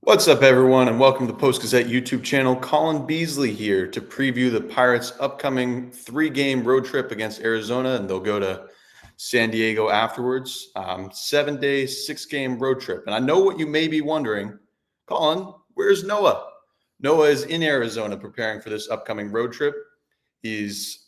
What's up, everyone, and welcome to the Post-Gazette YouTube channel. Colin Beazley here to preview the Pirates' upcoming three-game road trip against Arizona, and they'll go to San Diego afterwards. 7-day, six-game road trip. And I know what you may be wondering, Colin, where's Noah? Noah is in Arizona preparing for this upcoming road trip. He's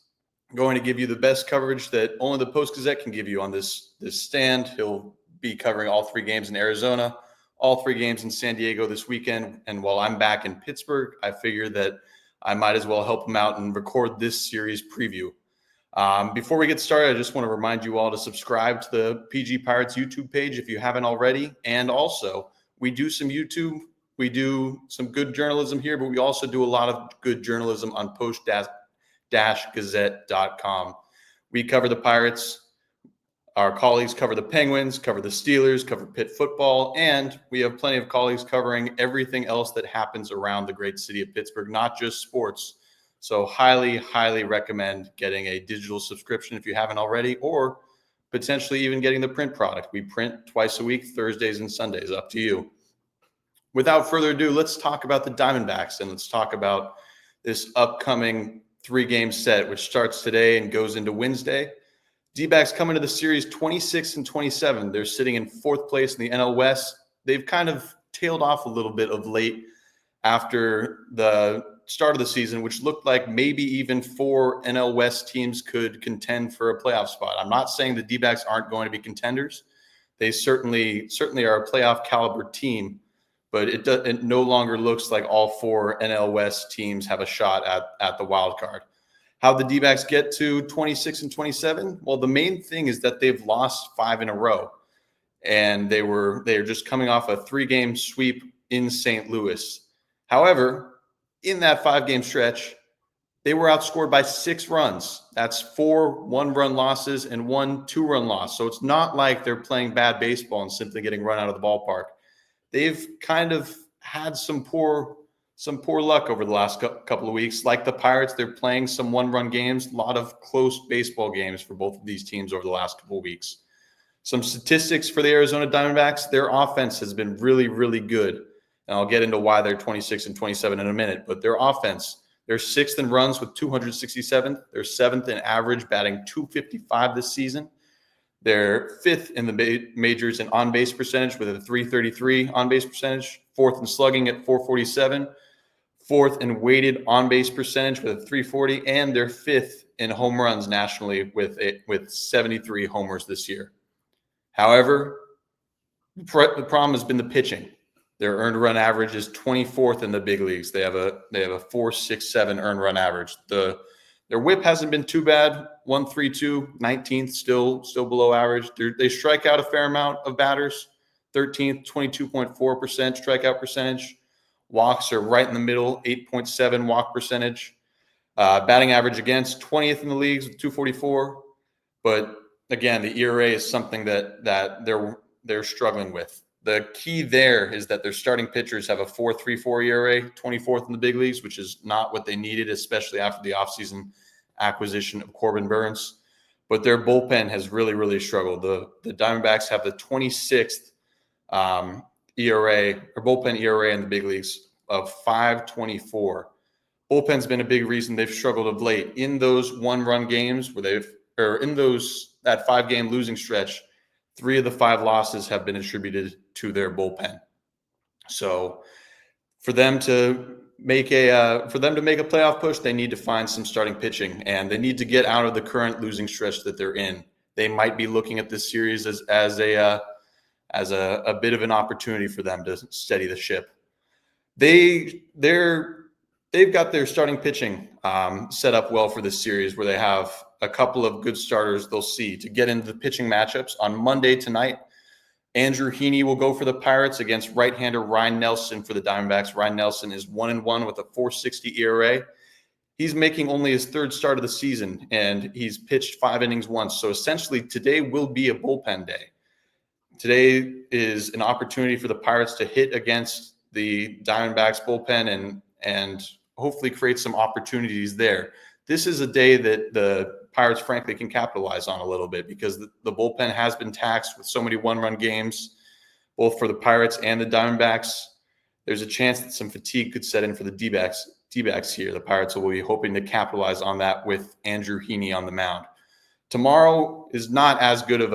going to give you the best coverage that only the Post-Gazette can give you on this stand. He'll be covering all three games in Arizona, all three games in San Diego this weekend. And while I'm back in Pittsburgh, I figure that I might as well help him out and record this series preview. Before we get started, I just want to remind you all to subscribe to the PG Pirates YouTube page if you haven't already. And also, we do some YouTube. We do some good journalism here, but we also do a lot of good journalism on Post-Gazette.com. We cover the Pirates. Our colleagues cover the Penguins, cover the Steelers, cover Pitt football, and we have plenty of colleagues covering everything else that happens around the great city of Pittsburgh, not just sports. So highly, highly recommend getting a digital subscription if you haven't already, or potentially even getting the print product. We print twice a week, Thursdays and Sundays, up to you. Without further ado, let's talk about the Diamondbacks, and let's talk about this upcoming three-game set, which starts today and goes into Wednesday. D-backs come into the series 26-27. They're sitting in fourth place in the NL West. They've kind of tailed off a little bit of late after the start of the season, which looked like maybe even four NL West teams could contend for a playoff spot. I'm not saying the D-backs aren't going to be contenders. They certainly are a playoff caliber team, but it no longer looks like all four NL West teams have a shot at the wild card. How the D-backs get to 26-27? Well, the main thing is that they've lost 5 in a row, and they are just coming off a 3-game sweep in St. Louis. However, in that 5-game stretch, they were outscored by 6 runs. That's 4 one-run losses and 1 two-run loss. So it's not like they're playing bad baseball and simply getting run out of the ballpark. They've kind of had some poor luck over the last couple of weeks. Like the Pirates, they're playing some one-run games, a lot of close baseball games for both of these teams over the last couple of weeks. Some statistics for the Arizona Diamondbacks: their offense has been really, really good. And I'll get into why they're 26-27 in a minute. But their offense, they're 6th in runs with 267. They're 7th in average, batting .255 this season. They're 5th in the majors in on-base percentage with a .333 on-base percentage. 4th in slugging at .447. 4th in weighted on-base percentage with a .340, and they're 5th in home runs nationally with 73 homers this year. However, the problem has been the pitching. Their earned run average is 24th in the big leagues. They have a .467 earned run average. Their whip hasn't been too bad. 1.32, 19th, still below average. They strike out a fair amount of batters. 13th, 22.4% strikeout percentage. Walks are right in the middle, 8.7 walk percentage. Batting average against 20th in the leagues with 244. But again, the ERA is something that they're struggling with. The key there is that their starting pitchers have a 4.34 ERA, 24th in the big leagues, which is not what they needed, especially after the offseason acquisition of Corbin Burns. But their bullpen has really, really struggled. The Diamondbacks have the 26th ERA or bullpen ERA in the big leagues of 5.24. Bullpen's been a big reason they've struggled of late. In those one-run games that 5-game losing stretch, 3 of the 5 losses have been attributed to their bullpen. So for them to make a playoff push, they need to find some starting pitching, and they need to get out of the current losing stretch that they're in. They might be looking at this series as a bit of an opportunity for them to steady the ship. They've got their starting pitching set up well for this series, where they have a couple of good starters they'll see to get into the pitching matchups. On Monday tonight, Andrew Heaney will go for the Pirates against right-hander Ryan Nelson for the Diamondbacks. Ryan Nelson is 1-1 with a 4.60 ERA. He's making only his 3rd start of the season, and he's pitched 5 innings once. So essentially, today will be a bullpen day. Today is an opportunity for the Pirates to hit against the Diamondbacks bullpen and hopefully create some opportunities there. This is a day that the Pirates, frankly, can capitalize on a little bit, because the bullpen has been taxed with so many one-run games, both for the Pirates and the Diamondbacks. there's a chance that some fatigue could set in for the D-backs here. The Pirates will be hoping to capitalize on that with Andrew Heaney on the mound. Tomorrow is not as good of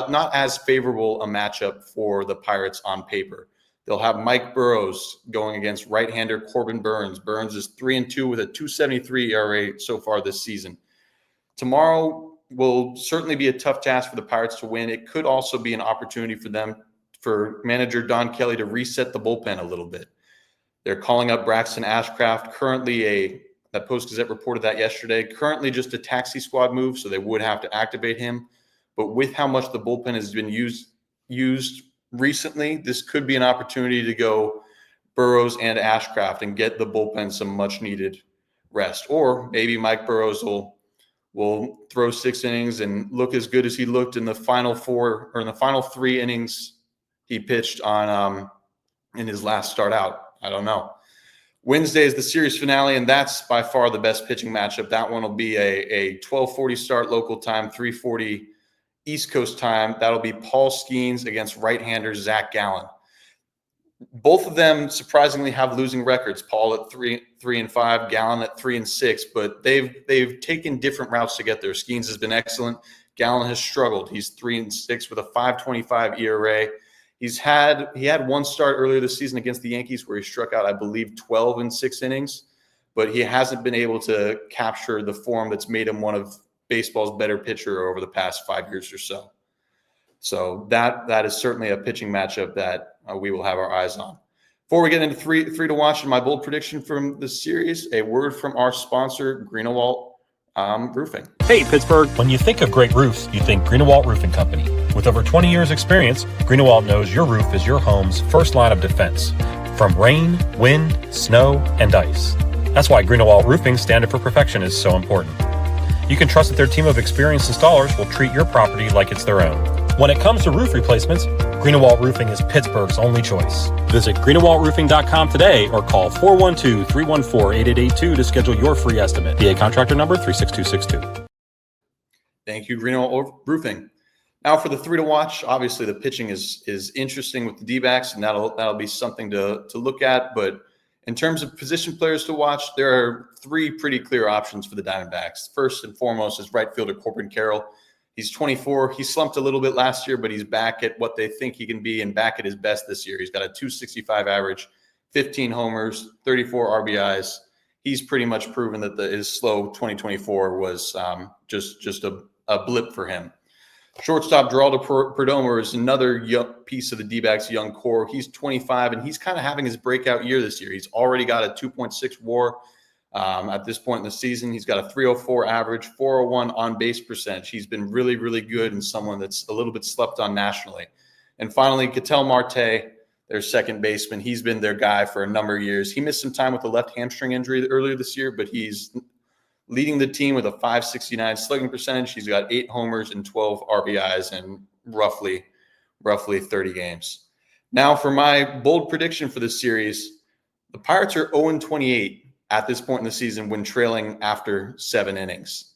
not as favorable a matchup for the Pirates on paper. They'll have Mike Burrows going against right-hander Corbin Burns. Burns is 3-2 with a 2.73 ERA so far this season. Tomorrow will certainly be a tough task for the Pirates to win. It could also be an opportunity for manager Don Kelly to reset the bullpen a little bit. They're calling up Braxton Ashcraft, currently that Post-Gazette reported that yesterday, currently just a taxi squad move, so they would have to activate him. But with how much the bullpen has been used recently, this could be an opportunity to go Burrows and Ashcraft and get the bullpen some much-needed rest. Or maybe Mike Burrows will throw 6 innings and look as good as he looked in the final 3 innings he pitched on in his last start out. I don't know. Wednesday is the series finale, and that's by far the best pitching matchup. That one will be a 12:40 start local time, 3:40 East Coast time. That'll be Paul Skenes against right-hander Zach Gallen. Both of them surprisingly have losing records. Paul at 3-5, Gallen at 3-6, but they've taken different routes to get there. Skenes has been excellent. Gallen has struggled. He's 3-6 with a 5.25 ERA. He had one start earlier this season against the Yankees where he struck out, I believe, 12 in 6 innings, but he hasn't been able to capture the form that's made him one of baseball's better pitcher over the past 5 years or so. So that is certainly a pitching matchup that we will have our eyes on. Before we get into three to watch and my bold prediction from the series, a word from our sponsor, Greenewalt Roofing. Hey, Pittsburgh. When you think of great roofs, you think Greenewalt Roofing Company. With over 20 years experience, Greenewalt knows your roof is your home's first line of defense from rain, wind, snow, and ice. That's why Greenewalt Roofing's standard for perfection is so important. You can trust that their team of experienced installers will treat your property like it's their own. When it comes to roof replacements, Greenewalt Roofing is Pittsburgh's only choice. Visit greenewaltroofing.com today or call 412-314-8882 to schedule your free estimate. PA contractor number 36262. Thank you, Greenewalt Roofing. Now for the 3 to watch, obviously the pitching is interesting with the D-backs, and that'll be something to look at. But in terms of position players to watch, there are 3 pretty clear options for the Diamondbacks. First and foremost is right fielder Corbin Carroll. He's 24. He slumped a little bit last year, but he's back at what they think he can be and back at his best this year. He's got a 265 average, 15 homers, 34 RBIs. He's pretty much proven that his slow 2024 was just a blip for him. Shortstop Geraldo Perdomo is another piece of the D-backs young core. He's 25, and he's kind of having his breakout year this year. He's already got a 2.6 WAR. At this point in the season, he's got a 304 average, 401 on-base percentage. He's been really, really good and someone that's a little bit slept on nationally. And finally, Ketel Marte, their second baseman. He's been their guy for a number of years. He missed some time with a left hamstring injury earlier this year, but he's leading the team with a 569 slugging percentage. He's got 8 homers and 12 RBIs in roughly 30 games. Now for my bold prediction for this series, the Pirates are 0-28 at this point in the season when trailing after 7 innings.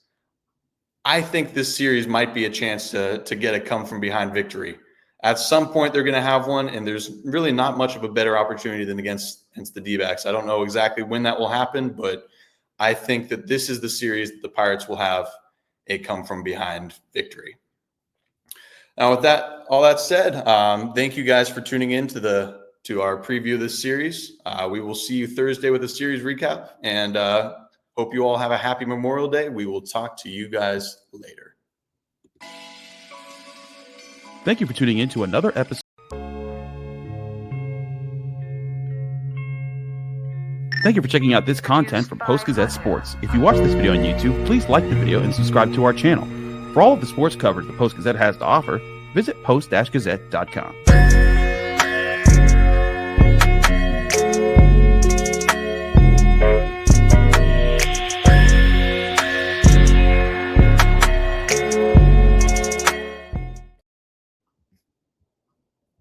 I think this series might be a chance to get a come-from-behind victory. At some point, they're going to have one, and there's really not much of a better opportunity than against the D-backs. I don't know exactly when that will happen, but I think that this is the series that the Pirates will have a come-from-behind victory. Now, with all that said, thank you guys for tuning in to our preview of this series. We will see you Thursday with a series recap, and hope you all have a happy Memorial Day. We will talk to you guys later. Thank you for tuning in to another episode. Thank you for checking out this content from Post-Gazette Sports. If you watch this video on YouTube, please like the video and subscribe to our channel. For all of the sports coverage the Post-Gazette has to offer, visit post-gazette.com.